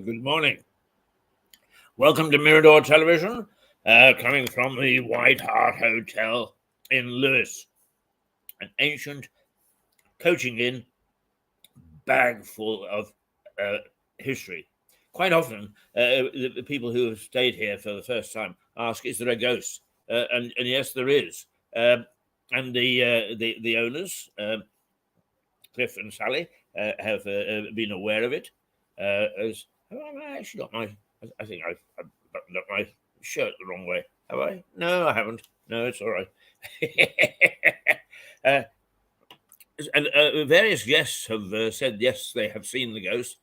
Good morning. Welcome to Mirador Television, coming from the White Hart Hotel in Lewis, an ancient coaching inn bag full of history. Quite often, the people who have stayed here for the first time ask, "Is there a ghost?" And yes, there is. And the owners, Cliff and Sally, have been aware of it. Have I actually got my? I think I've buttoned up my shirt the wrong way. Have I? No, I haven't. No, it's all right. uh, and various guests have said yes, they have seen the ghost.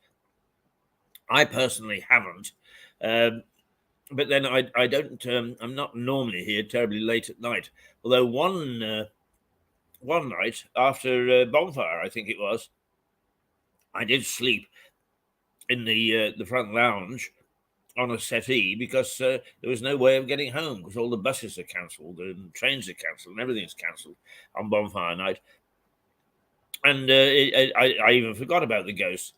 I personally haven't. But then I don't. I'm not normally here terribly late at night. Although one night after bonfire, I think it was, I did sleep in the front lounge on a settee because there was no way of getting home because all the buses are cancelled and trains are cancelled and everything's cancelled on bonfire night. And I even forgot about the ghost.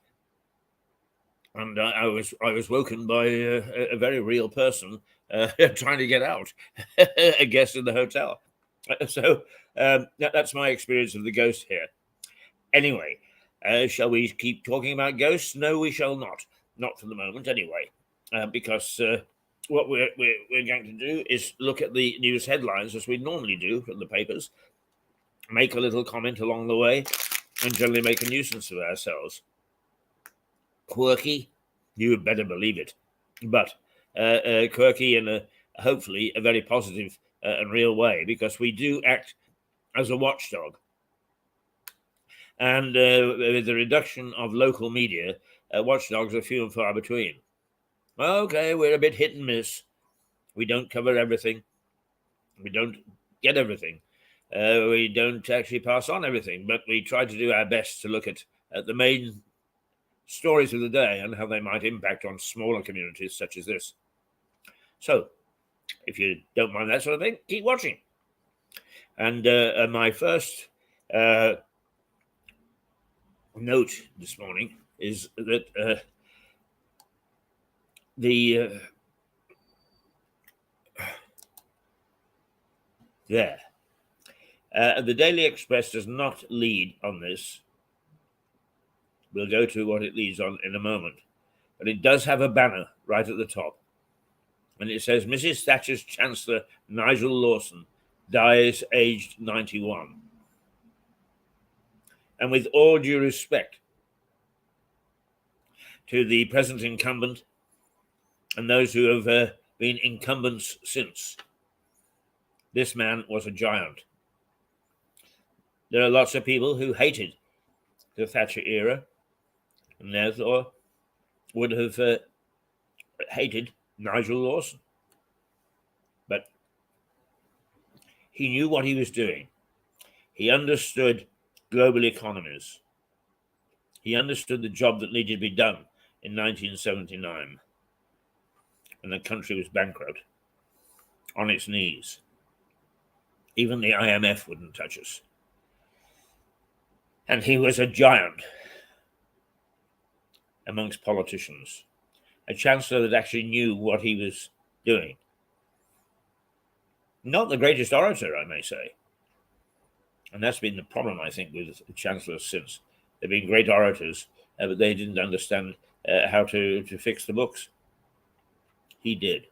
And I was woken by a very real person trying to get out, a guest in the hotel. So that's my experience of the ghost here. Anyway, shall we keep talking about ghosts? No, we shall not. Not for the moment, anyway, because what we're going to do is look at the news headlines as we normally do from the papers, make a little comment along the way, and generally make a nuisance of ourselves. Quirky, you had better believe it, but quirky in hopefully a very positive and real way, because we do act as a watchdog. And with the reduction of local media, watchdogs are few and far between. Okay, we're a bit hit and miss. We don't cover everything. We don't get everything. We don't actually pass on everything, but we try to do our best to look at the main stories of the day and how they might impact on smaller communities such as this. So, if you don't mind that sort of thing, keep watching. And my first note this morning is that the Daily Express does not lead on this. We'll go to what it leads on in a moment. But it does have a banner right at the top. And it says, Mrs. Thatcher's Chancellor Nigel Lawson dies aged 91. And with all due respect to the present incumbent and those who have been incumbents since, this man was a giant. There are lots of people who hated the Thatcher era and therefore would have hated Nigel Lawson. But he knew what he was doing. He understood global economies. He understood the job that needed to be done in 1979. And the country was bankrupt, on its knees. Even the IMF wouldn't touch us. And he was a giant amongst politicians, a chancellor that actually knew what he was doing. Not the greatest orator, I may say. And that's been the problem, I think, with chancellors since. They've been great orators, but they didn't understand how to fix the books. He did.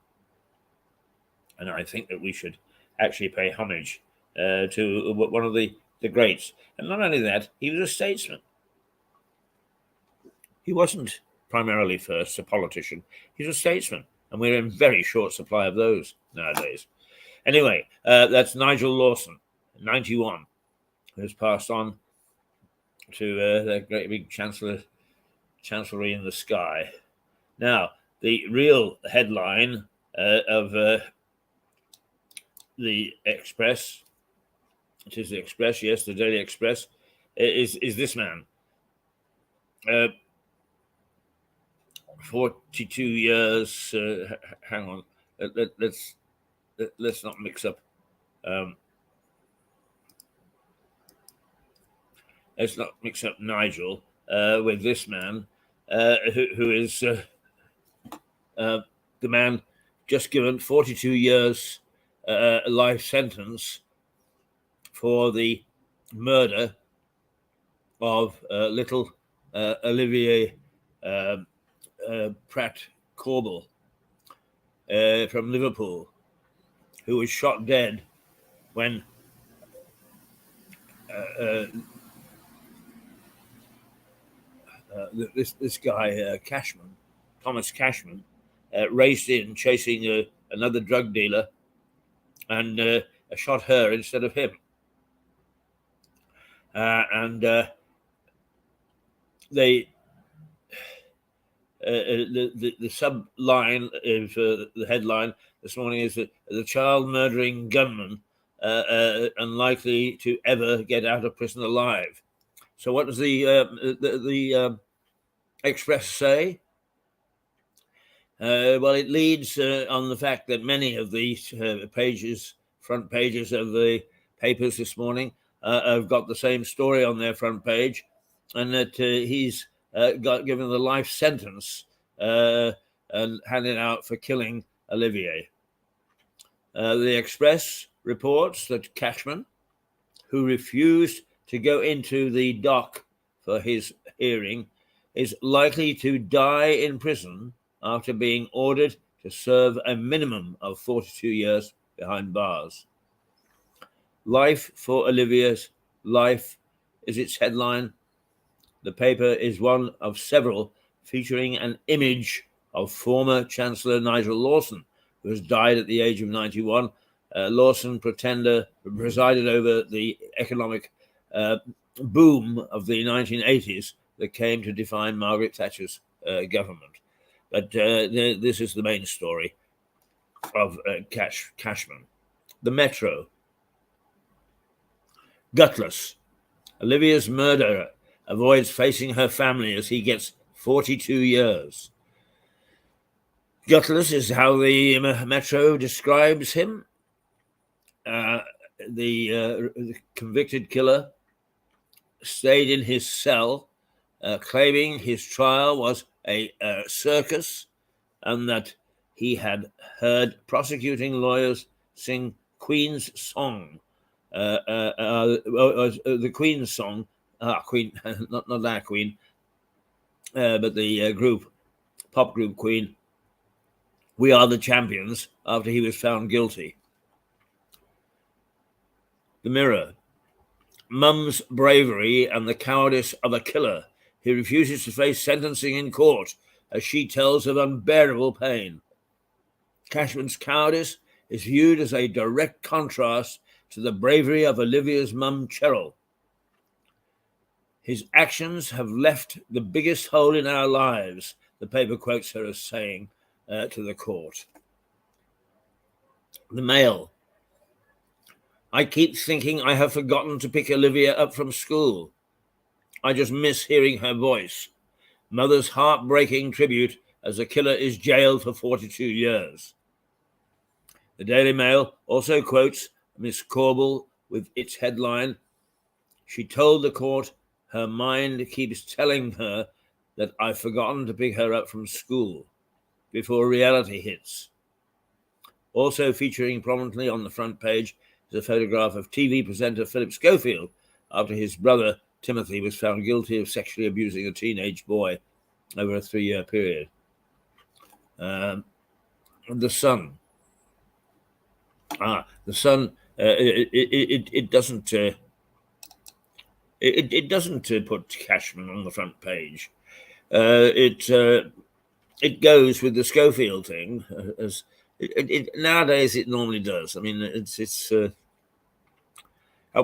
And I think that we should actually pay homage to one of the greats. And not only that, he was a statesman. He wasn't primarily first a politician. He was a statesman. And we're in very short supply of those nowadays. Anyway, that's Nigel Lawson, 91, who's passed on to the great big chancellery in the sky. Now, the real headline of the Express, it is the Express, yes, the Daily Express, is this man. 42 years. Hang on. Let's not mix up. Let's not mix up Nigel with this man, who is the man just given 42 years life sentence for the murder of little Olivier Pratt Corbel from Liverpool, who was shot dead when this guy Cashman, Thomas Cashman, raced in chasing another drug dealer and shot her instead of him. And they the subline of the headline this morning is that the child murdering gunman unlikely to ever get out of prison alive. So what does the Express say? Well, it leads on the fact that many of these front pages of the papers this morning have got the same story on their front page, and that he's got given the life sentence and handed out for killing Olivier. The Express reports that Cashman, who refused to go into the dock for his hearing, is likely to die in prison after being ordered to serve a minimum of 42 years behind bars. Life for Olivier's life is its headline. The paper is one of several featuring an image of former Chancellor Nigel Lawson, who has died at the age of 91. Lawson presided over the economic boom of the 1980s that came to define Margaret Thatcher's government. But this is the main story of Cashman. The Metro. Gutless. Olivia's murderer avoids facing her family as he gets 42 years. Gutless is how the Metro describes him. The convicted killer stayed in his cell, claiming his trial was a circus and that he had heard prosecuting lawyers sing Queen's song. The Queen's song, Queen, not that Queen, but the pop group Queen, We Are the Champions, after he was found guilty. The Mirror. Mum's bravery and the cowardice of a killer. He refuses to face sentencing in court as she tells of unbearable pain. Cashman's cowardice is viewed as a direct contrast to the bravery of Olivia's mum, Cheryl. His actions have left the biggest hole in our lives, the paper quotes her as saying to the court. The Mail. I keep thinking I have forgotten to pick Olivia up from school. I just miss hearing her voice. Mother's heartbreaking tribute as the killer is jailed for 42 years. The Daily Mail also quotes Miss Corbel with its headline, she told the court her mind keeps telling her that I've forgotten to pick her up from school before reality hits. Also featuring prominently on the front page is a photograph of TV presenter Philip Schofield after his brother Timothy was found guilty of sexually abusing a teenage boy over a 3-year period. The Sun. The Sun. It doesn't put Cashman on the front page. It goes with the Schofield thing as nowadays it normally does. I mean, it's at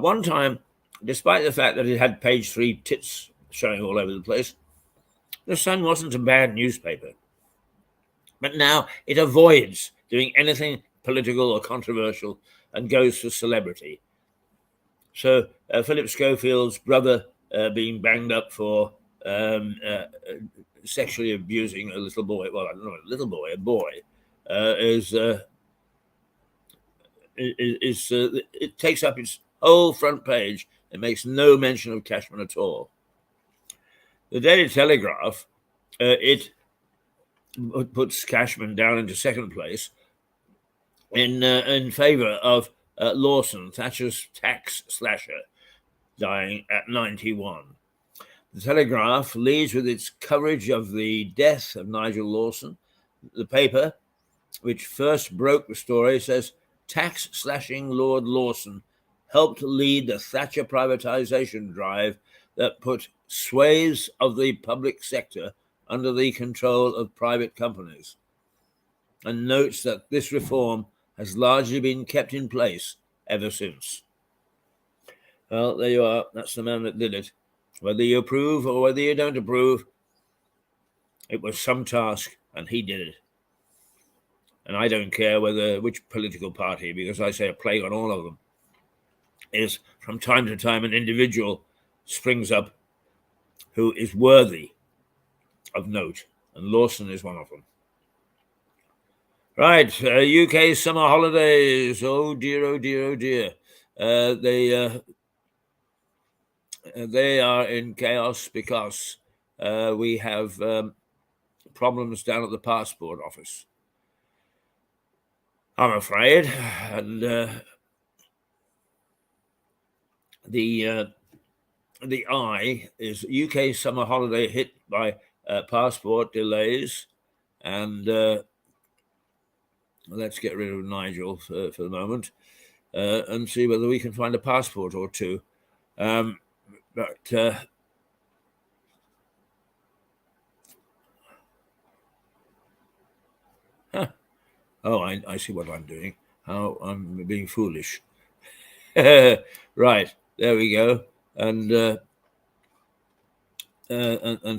one time, despite the fact that it had page 3 tits showing all over the place, the Sun wasn't a bad newspaper. But now it avoids doing anything political or controversial and goes for celebrity. So Philip Schofield's brother being banged up for sexually abusing a little boy, well, I don't know, a little boy, a boy, it takes up its whole front page. It makes no mention of Cashman at all. The Daily Telegraph, it puts Cashman down into second place in favour of Lawson, Thatcher's tax slasher, dying at 91. The Telegraph leads with its coverage of the death of Nigel Lawson. The paper, which first broke the story, says tax-slashing Lord Lawson helped lead the Thatcher privatisation drive that put swathes of the public sector under the control of private companies, and notes that this reform has largely been kept in place ever since. Well, there you are. That's the man that did it. Whether you approve or whether you don't approve, it was some task, and he did it. And I don't care which political party, because I say a plague on all of them, is from time to time an individual springs up who is worthy of note, and Lawson is one of them. Right, UK summer holidays. Oh dear, oh dear, oh dear. They are in chaos because we have problems down at the passport office, I'm afraid. And the eye is UK summer holiday hit by passport delays, and let's get rid of Nigel for the moment and see whether we can find a passport or two. Oh, I see what I'm doing. How I'm being foolish. Right, there we go. And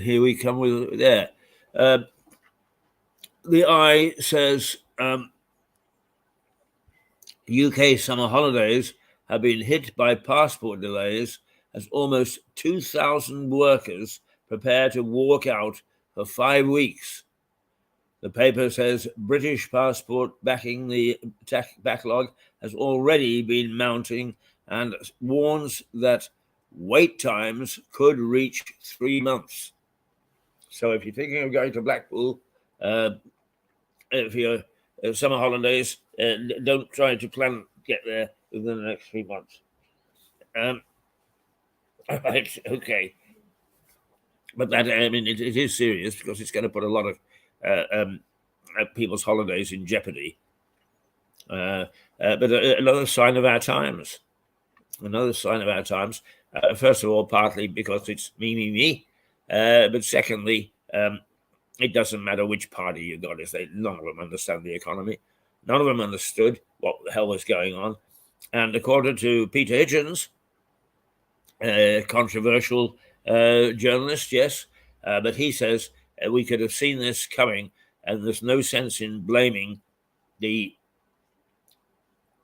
here we come with there. The eye says UK summer holidays have been hit by passport delays as almost 2,000 workers prepare to walk out for 5 weeks. The paper says British passport backing the backlog has already been mounting and warns that wait times could reach 3 months. So if you're thinking of going to Blackpool, if you're summer holidays, don't try to get there within the next 3 months. Right, okay. But that, I mean, it is serious because it's going to put a lot of people's holidays in jeopardy. But another sign of our times. First of all, partly because it's me. But secondly, it doesn't matter which party you got. None of them understand the economy. None of them understood what the hell was going on. And according to Peter Hitchens, controversial journalist, yes, but he says we could have seen this coming, and there's no sense in blaming the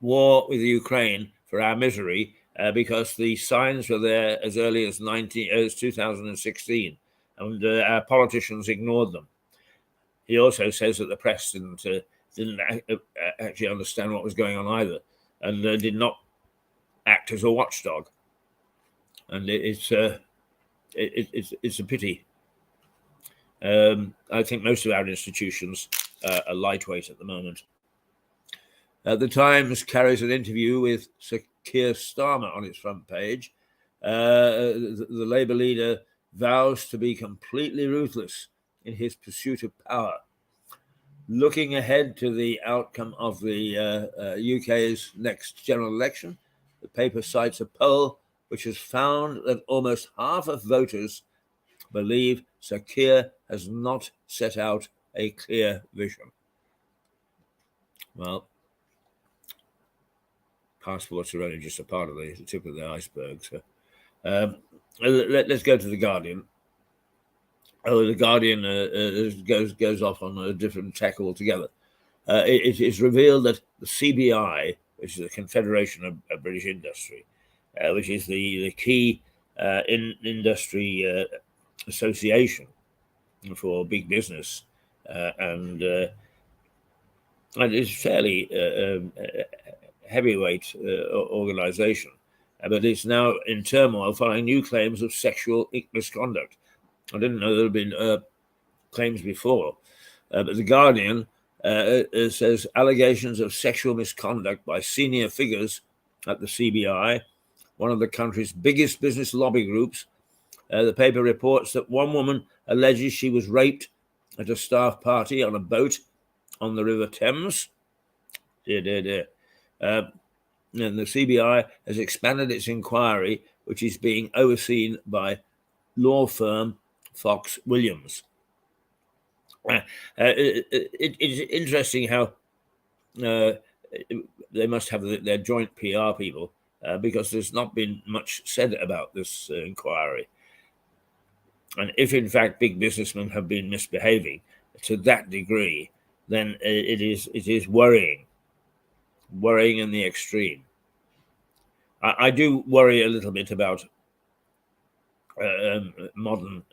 war with Ukraine for our misery because the signs were there as early as 2016, and our politicians ignored them. He also says that the press didn't actually understand what was going on either, and did not act as a watchdog. And it's a pity. I think most of our institutions are lightweight at the moment. The Times carries an interview with Sir Keir Starmer on its front page. The Labour leader vows to be completely ruthless in his pursuit of power. Looking ahead to the outcome of the UK's next general election, the paper cites a poll which has found that almost half of voters believe Sir Keir has not set out a clear vision. Well, passports are only just a part of the tip of the iceberg. So, let's go to The Guardian. Oh, The Guardian goes off on a different tack altogether. It is revealed that the CBI, which is the Confederation of British Industry, which is the key industry association for big business, and it's fairly heavyweight organization, but it's now in turmoil following new claims of sexual misconduct. I didn't know there had been claims before. But the Guardian says allegations of sexual misconduct by senior figures at the CBI, one of the country's biggest business lobby groups. The paper reports that one woman alleges she was raped at a staff party on a boat on the River Thames. And the CBI has expanded its inquiry, which is being overseen by law firm Fox Williams. It's interesting how they must have their joint PR people, because there's not been much said about this inquiry. And if, in fact, big businessmen have been misbehaving to that degree, then it is worrying in the extreme. I do worry a little bit about modern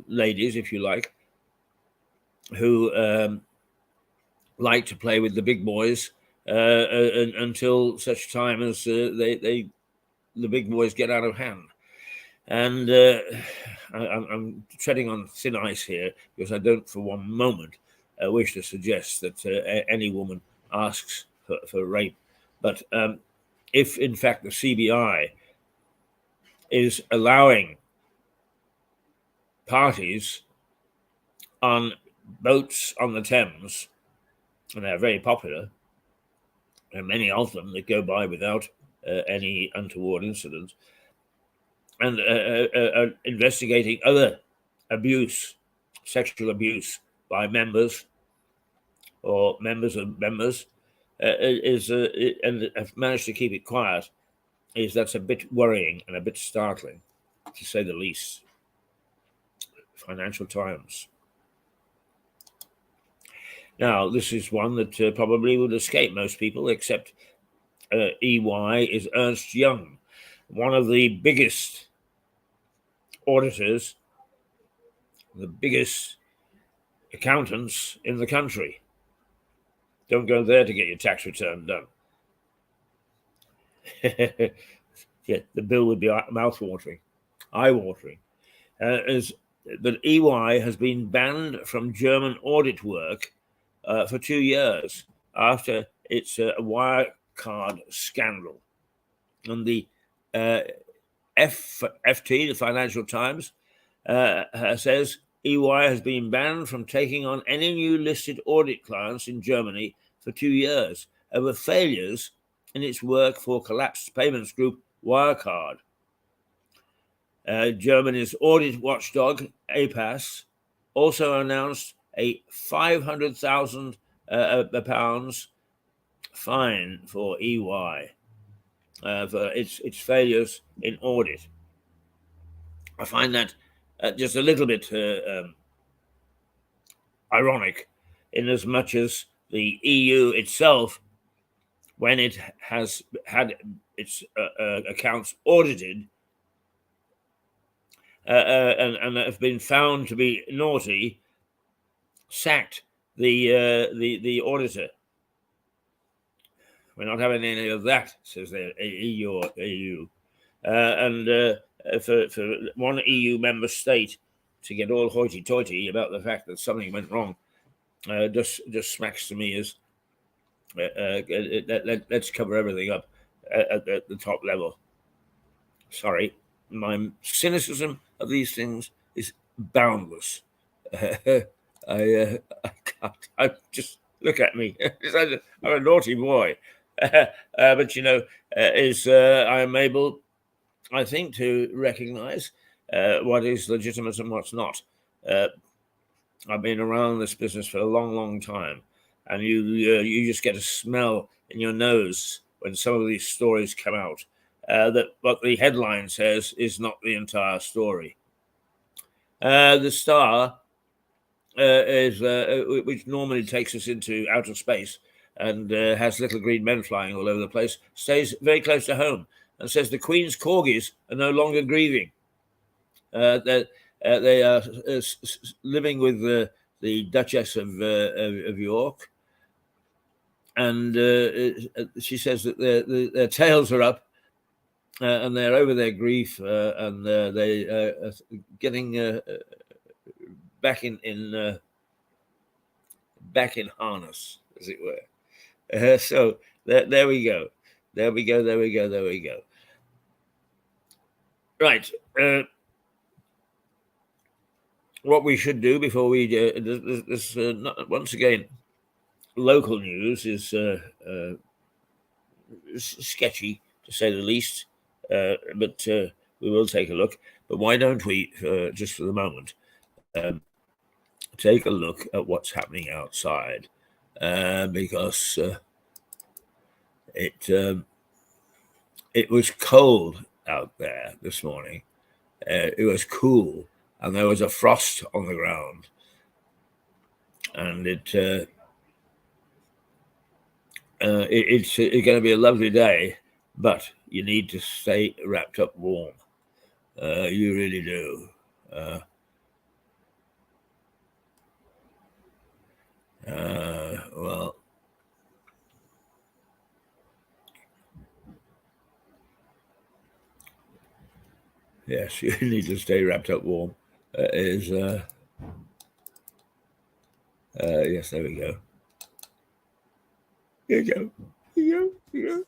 ladies, if you like, who like to play with the big boys until such time as the big boys get out of hand. And I'm treading on thin ice here, because I don't for one moment wish to suggest that any woman asks for rape. But if, in fact, the CBI is allowing parties on boats on the Thames, and they're very popular, and many of them that go by without any untoward incidents, and investigating other abuse, sexual abuse by members or members of members, and have managed to keep it quiet, that's a bit worrying and a bit startling, to say the least. Financial Times. Now, this is one that probably would escape most people, except EY is Ernst Young, one of the biggest auditors, the biggest accountants in the country. Don't go there to get your tax return done. Yeah, the bill would be mouth-watering, eye-watering. But EY has been banned from German audit work for 2 years after its Wirecard scandal. And the FT, the Financial Times, says EY has been banned from taking on any new listed audit clients in Germany for 2 years over failures in its work for collapsed payments group Wirecard. Germany's audit watchdog, APAS, also announced a £500,000 fine for EY for its failures in audit. I find that just a little bit ironic, in as much as the EU itself, when it has had its accounts audited and have been found to be naughty, sacked the auditor. We're not having any of that, says the EU. And for one EU member state to get all hoity-toity about the fact that something went wrong just smacks to me as let's cover everything up at the top level. Sorry, my cynicism of these things is boundless. I just look at me. I'm a naughty boy. But, I am able, I think, to recognize what is legitimate and what's not. I've been around this business for a long, long time, and you just get a smell in your nose when some of these stories come out, that what the headline says is not the entire story. The Star is which normally takes us into outer space and has little green men flying all over the place, stays very close to home and says the Queen's corgis are no longer grieving. They are living with the Duchess of York, and she says that their tails are up and they're over their grief, and they are getting back in harness, as it were. So there we go. There we go. Right. What we should do before we this once again, local news is sketchy to say the least, but we will take a look. But why don't we, just for the moment, take a look at what's happening outside, because it was cold out there this morning. It was cool, and there was a frost on the ground, and it's going to be a lovely day, but you need to stay wrapped up warm. You really do. Well, yes, you need to stay wrapped up warm. Yes, there we go. Here you go. Here you go.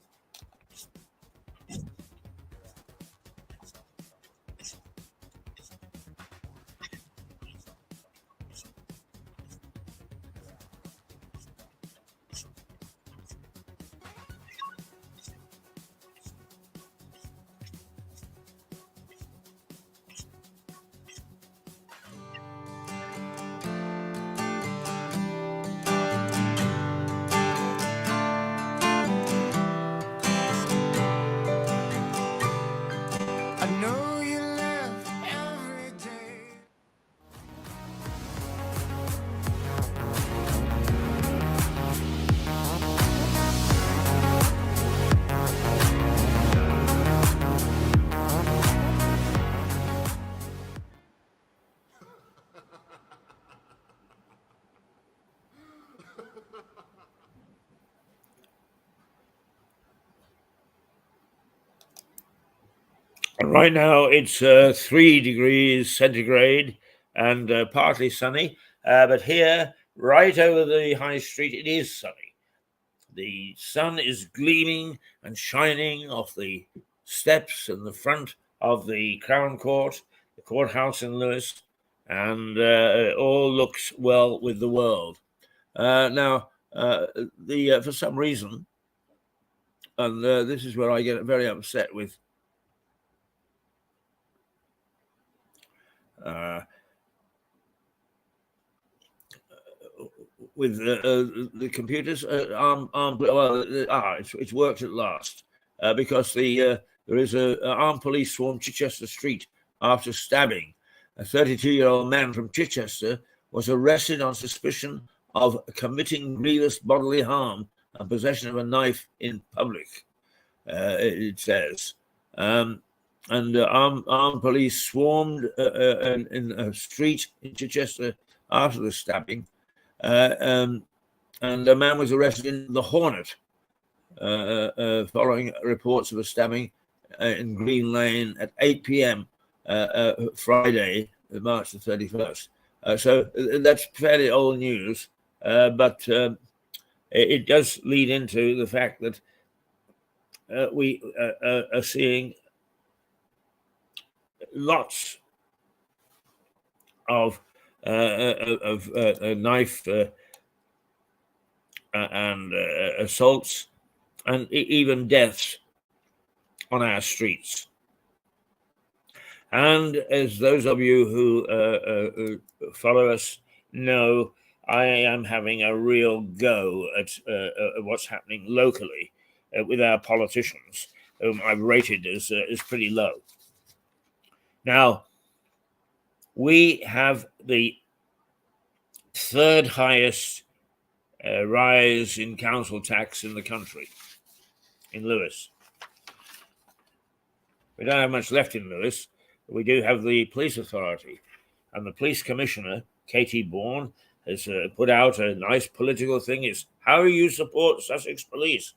And right now it's 3 degrees centigrade and partly sunny. But here, right over the high street, it is sunny. The sun is gleaming and shining off the steps and the front of the Crown Court, the courthouse in Lewis, and all looks well with the world. Now, for some reason, and this is where I get very upset with the computers. It's worked at last, because there is a armed police swarm Chichester Street after stabbing. A 32-year-old man from Chichester was arrested on suspicion of committing grievous bodily harm and possession of a knife in public, it says. And armed police swarmed in a street in Chichester after the stabbing, and a man was arrested in the Hornet following reports of a stabbing in Green Lane at 8 p.m. Friday, March the 31st. So that's fairly old news, but it does lead into the fact that we are seeing lots of knife and assaults and even deaths on our streets. And as those of you who follow us know, I am having a real go at what's happening locally with our politicians, whom I've rated as pretty low. Now, we have the third highest rise in council tax in the country, in Lewis. We don't have much left in Lewis, but we do have the police authority. And the police commissioner, Katie Bourne, has put out a nice political thing. It's how you support Sussex police.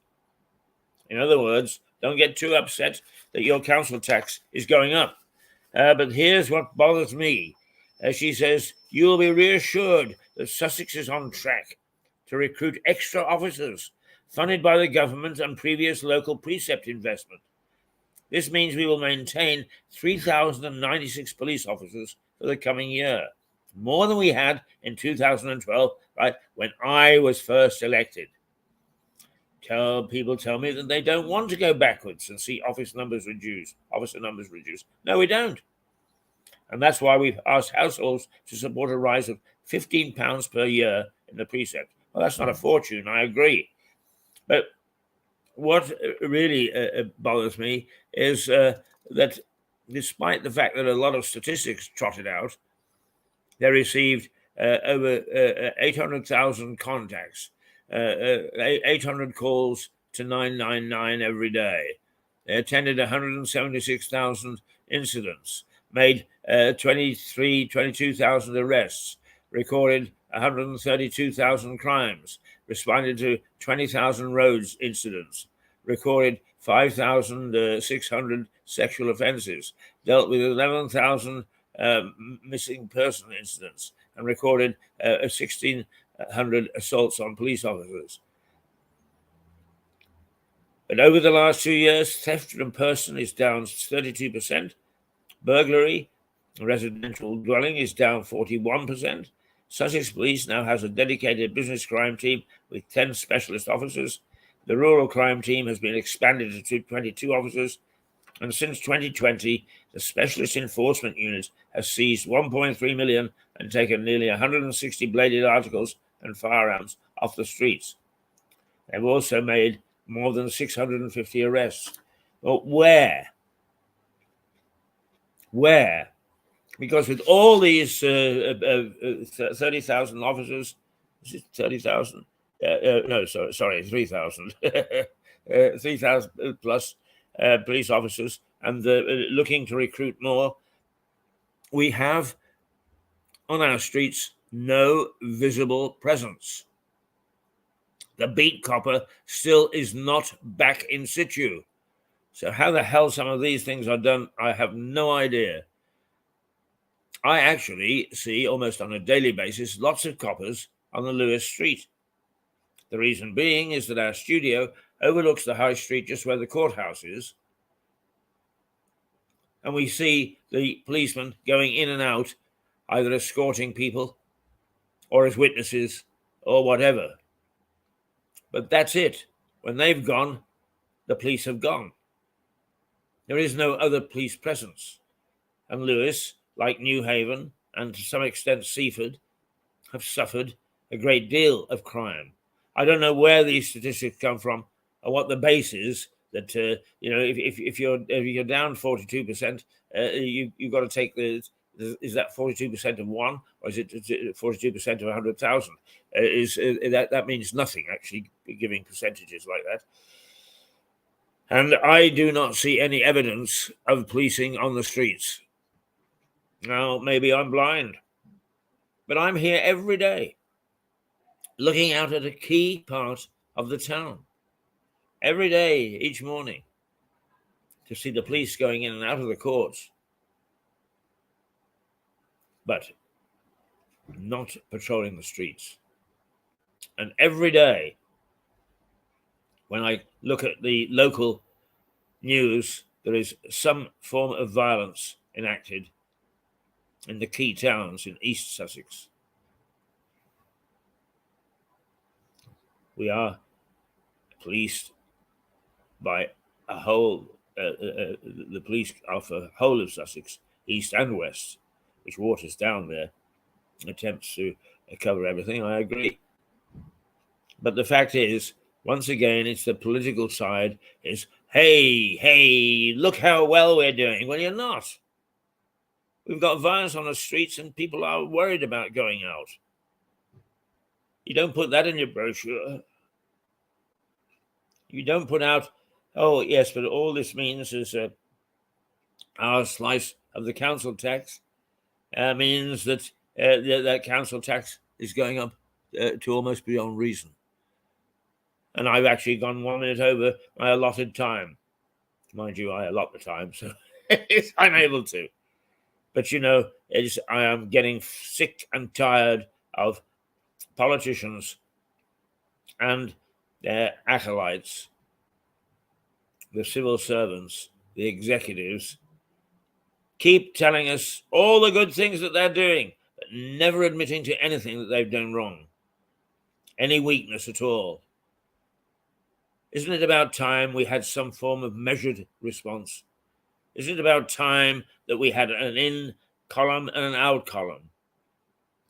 In other words, don't get too upset that your council tax is going up. But here's what bothers me. She says, "You will be reassured that Sussex is on track to recruit extra officers funded by the government and previous local precept investment. This means we will maintain 3,096 police officers for the coming year, more than we had in 2012, right, when I was first elected." People tell me that they don't want to go backwards and see officer numbers reduced. No, we don't. And that's why we've asked households to support a rise of £15 per year in the precept. Well, that's not a fortune, I agree. But what really bothers me is that despite the fact that a lot of statistics trotted out, they received over 800,000 contacts, 800 calls to 999 every day. They attended 176,000 incidents, made 22,000 arrests, recorded 132,000 crimes, responded to 20,000 roads incidents, recorded 5,600 sexual offences, dealt with 11,000 missing person incidents, and recorded 1,600 assaults on police officers. But over the last 2 years, theft from person is down 32%, burglary, residential dwelling is down 41%. Sussex Police now has a dedicated business crime team with 10 specialist officers. The rural crime team has been expanded to 22 officers. And since 2020, the Specialist Enforcement Unit has seized 1.3 million and taken nearly 160 bladed articles and firearms off the streets. They've also made more than 650 arrests. But where? Because with all these 30,000 officers, is it 30,000? No, sorry, 3,000. 3,000 plus police officers, and looking to recruit more, we have on our streets no visible presence. The beat copper still is not back in situ. So how the hell some of these things are done, I have no idea. I actually see almost on a daily basis lots of coppers on the Lewis Street. The reason being is that our studio overlooks the high street just where the courthouse is. And we see the policemen going in and out, either escorting people or as witnesses or whatever. But that's it. When they've gone, the police have gone. There is no other police presence. And Lewis, like New Haven and to some extent Seaford, have suffered a great deal of crime. I don't know where these statistics come from or what the base is. That if you're down 42%, you've got to take is that 42% of one, or is it 42% of 100,000? That means nothing actually, giving percentages like that. And I do not see any evidence of policing on the streets. Now, maybe I'm blind, but I'm here every day, looking out at a key part of the town. Every day, each morning, to see the police going in and out of the courts, but not patrolling the streets. And every day, when I look at the local news, there is some form of violence enacted in the key towns in East Sussex. We are policed by a whole, the police are for the whole of Sussex, east and west, which waters down there, attempts to cover everything. I agree. But the fact is, once again, it's the political side is, hey, look how well we're doing. Well, you're not. We've got violence on the streets and people are worried about going out. You don't put that in your brochure. You don't put out, oh, yes, but all this means is our slice of the council tax means that that council tax is going up to almost beyond reason. And I've actually gone 1 minute over my allotted time. Mind you, I allot the time, so I'm able to. But I am getting sick and tired of politicians and their acolytes, the civil servants, the executives, keep telling us all the good things that they're doing, but never admitting to anything that they've done wrong, any weakness at all. Isn't it about time we had some form of measured response? Isn't it about time that we had an in column and an out column?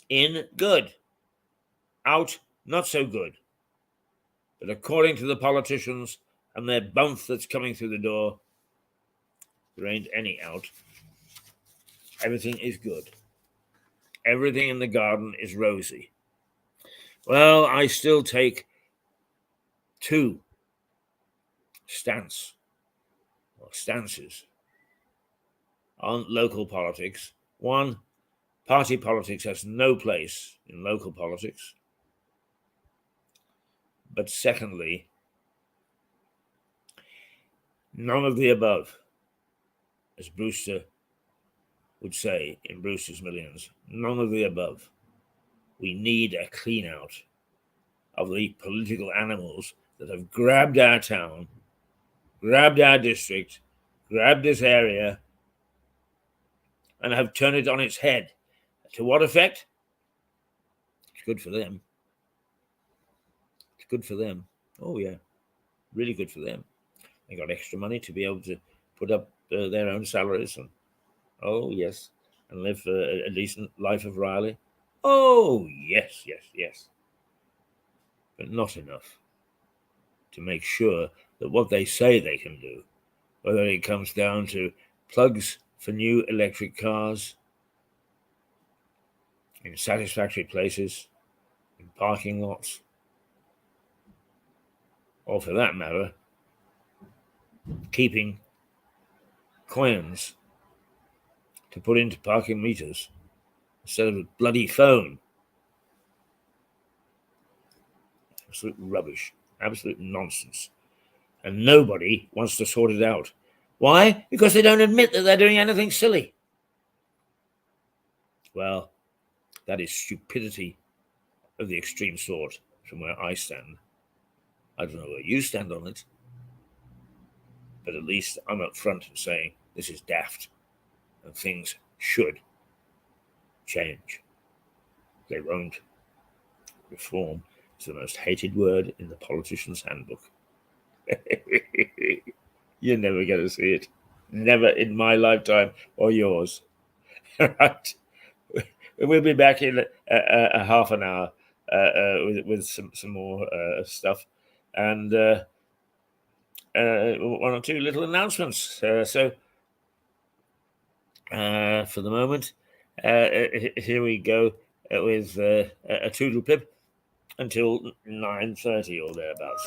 In, good. Out, not so good. But according to the politicians and their bump that's coming through the door, there ain't any out. Everything is good. Everything in the garden is rosy. Well, I still take two stances on local politics. One, party politics has no place in local politics. But secondly, none of the above, as Brewster would say in Brewster's Millions, none of the above. We need a clean out of the political animals that have grabbed our town, grabbed our district, grabbed this area, and have turned it on its head. To what effect? It's good for them. It's good for them. Oh, yeah. Really good for them. They got extra money to be able to put up their own salaries. And oh, yes. And live a decent life of Riley. Oh, yes, yes, yes. But not enough to make sure that what they say they can do, whether it comes down to plugs for new electric cars in satisfactory places, in parking lots, or for that matter, keeping coins to put into parking meters instead of a bloody phone. Absolute rubbish, absolute nonsense. And nobody wants to sort it out. Why? Because they don't admit that they're doing anything silly. Well, that is stupidity of the extreme sort from where I stand. I don't know where you stand on it, but at least I'm up front and saying this is daft and things should change. They won't. Reform is the most hated word in the politician's handbook. You're never going to see it. Never in my lifetime or yours. Right. We'll be back in a half an hour with some more stuff and one or two little announcements. So for the moment, here we go with a toodle pip until 9:30 or thereabouts.